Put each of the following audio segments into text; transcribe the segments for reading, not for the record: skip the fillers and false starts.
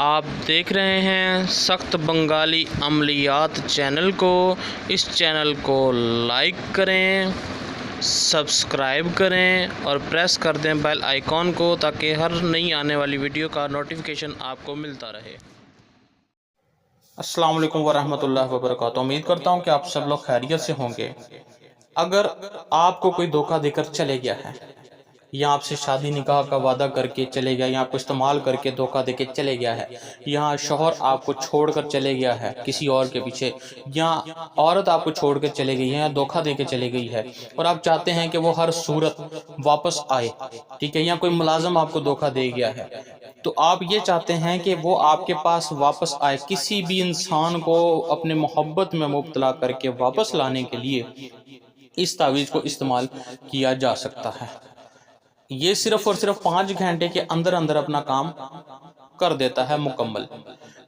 آپ دیکھ رہے ہیں سخت بنگالی عملیات چینل کو۔ اس چینل کو لائک کریں، سبسکرائب کریں اور پریس کر دیں بیل آئیکن کو تاکہ ہر نئی آنے والی ویڈیو کا نوٹیفیکیشن آپ کو ملتا رہے۔ السلام علیکم ورحمۃ اللہ وبرکاتہ۔ امید کرتا ہوں کہ آپ سب لوگ خیریت سے ہوں گے۔ اگر آپ کو کوئی دھوکہ دے کر چلے گیا ہے یا آپ سے شادی نکاح کا وعدہ کر کے چلے گیا یا آپ کو استعمال کر کے دھوکہ دے کے چلے گیا ہے، یا شوہر آپ کو چھوڑ کر چلے گیا ہے کسی اور کے پیچھے، یا عورت آپ کو چھوڑ کر چلے گئی ہے یا دھوکہ دے کے چلے گئی ہے اور آپ چاہتے ہیں کہ وہ ہر صورت واپس آئے، ٹھیک ہے، یا کوئی ملازم آپ کو دھوکہ دے گیا ہے، تو آپ یہ چاہتے ہیں کہ وہ آپ کے پاس واپس آئے۔ کسی بھی انسان کو اپنے محبت میں مبتلا کر کے واپس لانے کے لیے اس تعویذ کو استعمال کیا جا سکتا ہے۔ یہ صرف اور صرف 5 گھنٹے کے اندر اندر اپنا کام کر دیتا ہے مکمل۔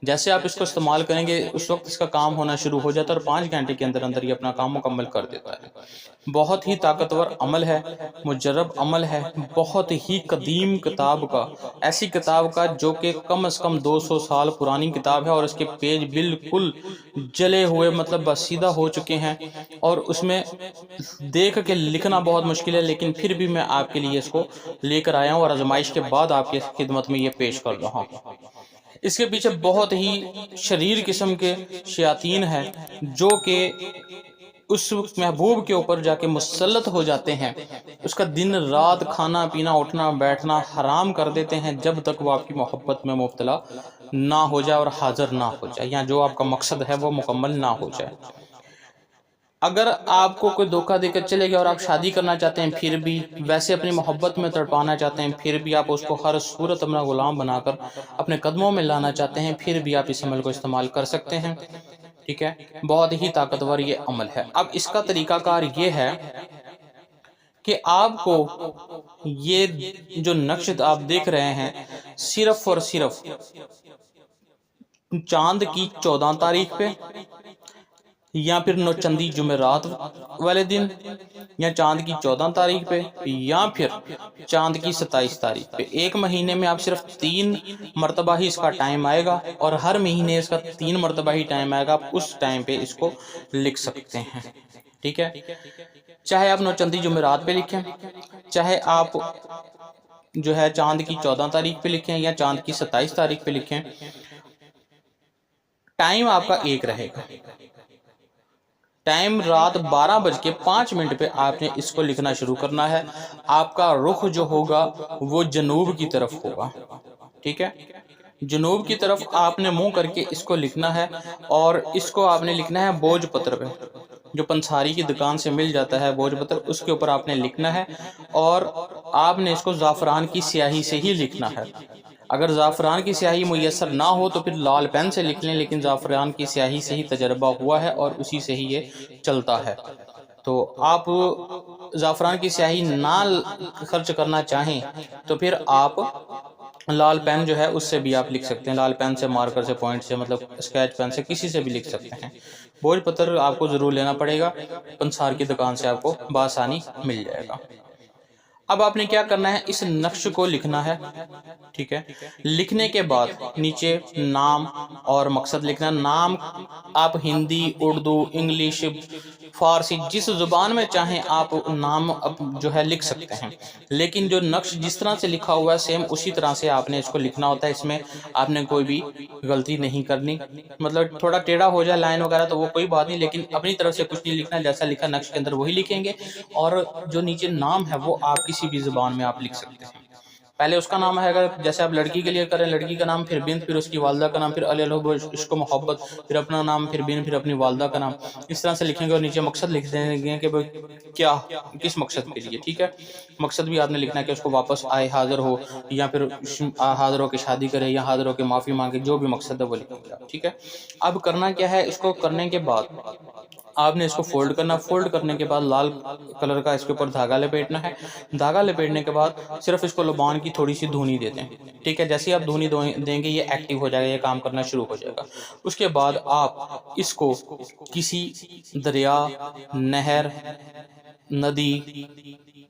جیسے آپ اس کو استعمال کریں گے اس وقت اس کا کام ہونا شروع ہو جاتا ہے اور 5 گھنٹے کے اندر اندر یہ اپنا کام مکمل کر دیتا ہے۔ بہت ہی طاقتور عمل ہے، مجرب عمل ہے، بہت ہی قدیم کتاب کا، ایسی کتاب کا جو کہ کم از کم 200 سال پرانی کتاب ہے اور اس کے پیج بالکل جلے ہوئے مطلب بسیدہ ہو چکے ہیں، اور اس میں دیکھ کے لکھنا بہت مشکل ہے، لیکن پھر بھی میں آپ کے لیے اس کو لے کر آیا ہوں اور آزمائش کے بعد آپ کی خدمت میں یہ پیش کر رہا ہوں۔ اس کے پیچھے بہت ہی شریر قسم کے شیاطین ہیں جو کہ اس محبوب کے اوپر جا کے مسلط ہو جاتے ہیں، اس کا دن رات کھانا پینا اٹھنا بیٹھنا حرام کر دیتے ہیں جب تک وہ آپ کی محبت میں مبتلا نہ ہو جائے اور حاضر نہ ہو جائے، یا جو آپ کا مقصد ہے وہ مکمل نہ ہو جائے۔ اگر آپ کو کوئی دھوکہ دے کر چلے گیا اور آپ شادی کرنا چاہتے ہیں پھر بھی، ویسے اپنی محبت میں تڑپانا چاہتے ہیں پھر بھی، آپ اس کو ہر صورت اپنا غلام بنا کر اپنے قدموں میں لانا چاہتے ہیں پھر بھی، آپ اس عمل کو استعمال کر سکتے ہیں، ٹھیک ہے۔ بہت ہی طاقتور یہ عمل ہے۔ اب اس کا طریقہ کار یہ ہے کہ آپ کو یہ جو نقش آپ دیکھ رہے ہیں صرف اور صرف چاند کی 14 تاریخ پہ، یا پھر نوچندی جمعرات والے دن، یا چاند کی 14 تاریخ پہ، یا پھر چاند کی 27 تاریخ پہ، ایک مہینے میں آپ صرف 3 مرتبہ ہی اس کا ٹائم آئے گا، اور ہر مہینے اس کا 3 مرتبہ ہی ٹائم آئے گا، آپ اس ٹائم پہ اس کو لکھ سکتے ہیں، ٹھیک ہے۔ چاہے آپ نوچندی جمعرات پہ لکھیں، چاہے آپ جو ہے چاند کی 14 تاریخ پہ لکھیں یا چاند کی 27 تاریخ پہ لکھیں، ٹائم آپ کا ایک رہے گا۔ ٹائم رات 12:05 پہ آپ نے اس کو لکھنا شروع کرنا ہے۔ آپ کا رخ جو ہوگا وہ جنوب کی طرف ہوگا، ٹھیک ہے۔ جنوب کی طرف آپ نے منہ کر کے اس کو لکھنا ہے، اور اس کو آپ نے لکھنا ہے بوجھ پتر پہ، جو پنساری کی دکان سے مل جاتا ہے بوجھ پتر، اس کے اوپر آپ نے لکھنا ہے، اور آپ نے اس کو زعفران کی سیاہی سے ہی لکھنا ہے۔ اگر زعفران کی سیاہی میسر نہ ہو تو پھر لال پین سے لکھ لیں، لیکن زعفران کی سیاہی سے ہی تجربہ ہوا ہے اور اسی سے ہی یہ چلتا ہے۔ تو آپ زعفران کی سیاہی نہ خرچ کرنا چاہیں تو پھر آپ لال پین جو ہے اس سے بھی آپ لکھ سکتے ہیں، لال پین سے، مارکر سے، پوائنٹ سے، مطلب اسکیچ پین سے، کسی سے بھی لکھ سکتے ہیں۔ بوجھ پتر آپ کو ضرور لینا پڑے گا، پنسار کی دکان سے آپ کو بآسانی مل جائے گا۔ اب آپ نے کیا کرنا ہے، اس نقش کو لکھنا ہے، ٹھیک ہے۔ لکھنے کے بعد نیچے نام اور مقصد لکھنا۔ نام آپ ہندی، اردو، انگلش، فارسی، جس زبان میں چاہیں آپ نام جو ہے لکھ سکتے ہیں، لیکن جو نقش جس طرح سے لکھا ہوا ہے سیم اسی طرح سے آپ نے اس کو لکھنا ہوتا ہے۔ اس میں آپ نے کوئی بھی غلطی نہیں کرنی، مطلب تھوڑا ٹیڑھا ہو جائے لائن وغیرہ تو وہ کوئی بات نہیں، لیکن اپنی طرف سے کچھ نہیں لکھنا، جیسا لکھا نقش کے اندر وہی لکھیں گے۔ اور جو نیچے نام ہے وہ آپ کسی بھی زبان میں آپ لکھ سکتے ہیں۔ پہلے اس کا نام ہے، اگر جیسے آپ لڑکی کے لیے کریں لڑکی کا نام، پھر بنت، پھر اس کی والدہ کا نام، پھر علی الحب عشق و محبت، پھر اپنا نام، پھر بنت، پھر اپنی والدہ کا نام، اس طرح سے لکھیں گے، اور نیچے مقصد لکھ دیں گے کہ کیا کس مقصد کے لیے، ٹھیک ہے۔ مقصد بھی آپ نے لکھنا ہے کہ اس کو واپس آئے، حاضر ہو، یا پھر حاضر ہو کے شادی کرے، یا حاضر ہو کے معافی مانگے، جو بھی مقصد ہے وہ لکھیں گے آپ، ٹھیک ہے۔ اب کرنا کیا ہے، اس کو کرنے کے بعد آپ نے اس کو فولڈ کرنا۔ فولڈ کرنے کے بعد لال کلر کا اس کے اوپر دھاگا لپیٹنا ہے۔ دھاگا لپیٹنے کے بعد صرف اس کو لبان کی تھوڑی سی دھونی دے دیں، ٹھیک ہے۔ جیسے ہی آپ دھونی دیں گے یہ ایکٹیو ہو جائے گا، یہ کام کرنا شروع ہو جائے گا۔ اس کے بعد آپ اس کو کسی دریا، نہر، ندی،